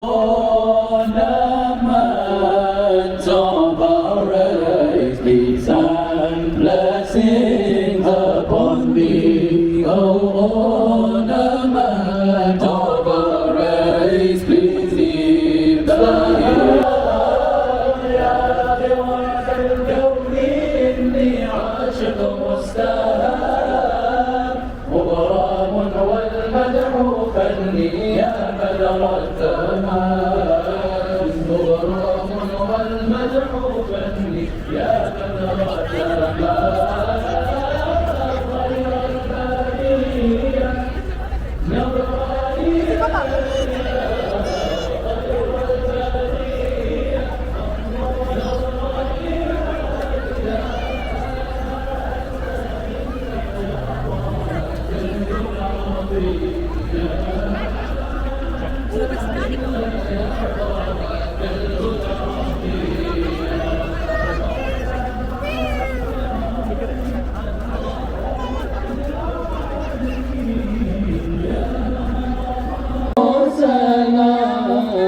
Ornaments of our race, peace and blessings upon thee. O ornament of our race, please leave the hill. يا غوث الكون إني عاشق مستهاب، مغرم والمدح فني يا بدر التمام، مغرم والمدح فني يا بدر التمام. خير البرية نظراني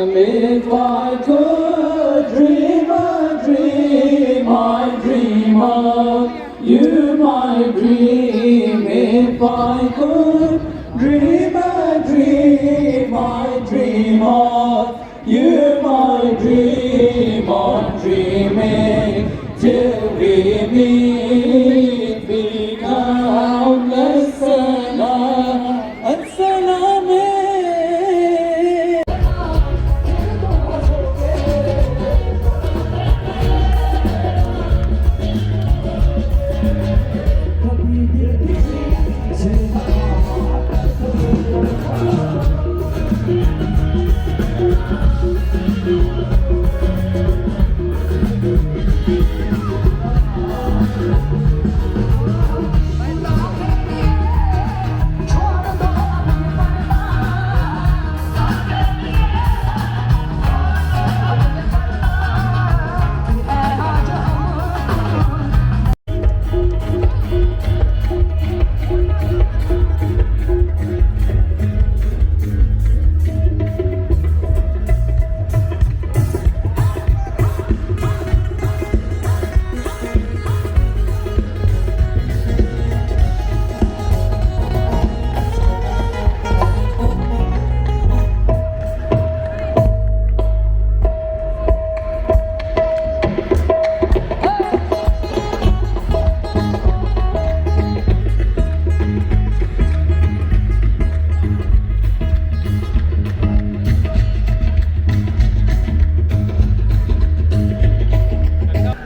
if I could dream a dream, I'd dream of you, my dream. If I could dream a dream, I'd dream of you, my dream. I'm dreaming till we meet, be countless salam and salam.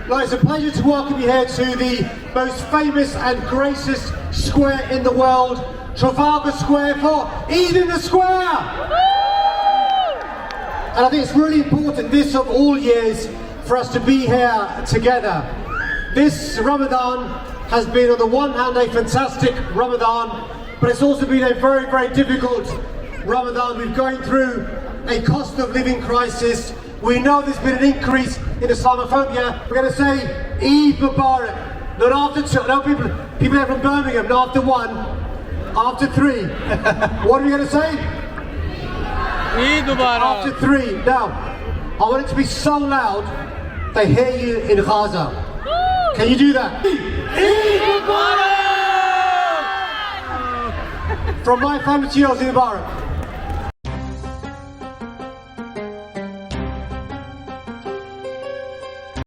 Well, it's a pleasure to welcome you here to the most famous and greatest square in the world, Trafalgar Square, for Eid in the Square! And I think it's really important this of all years for us to be here together. This Ramadan has been on the one hand a fantastic Ramadan, but it's also been a very, very difficult Ramadan. We're going through a cost of living crisis. We know there's been an increase in Islamophobia. We're going to say Eid Mubarak, not after two. No, people here from Birmingham, not after one, after three. What are we going to say? Eid Mubarak. After three. Now, I want it to be so loud they hear you in Gaza. Can you do that? Eid Mubarak! From my family to yours, Eid Mubarak.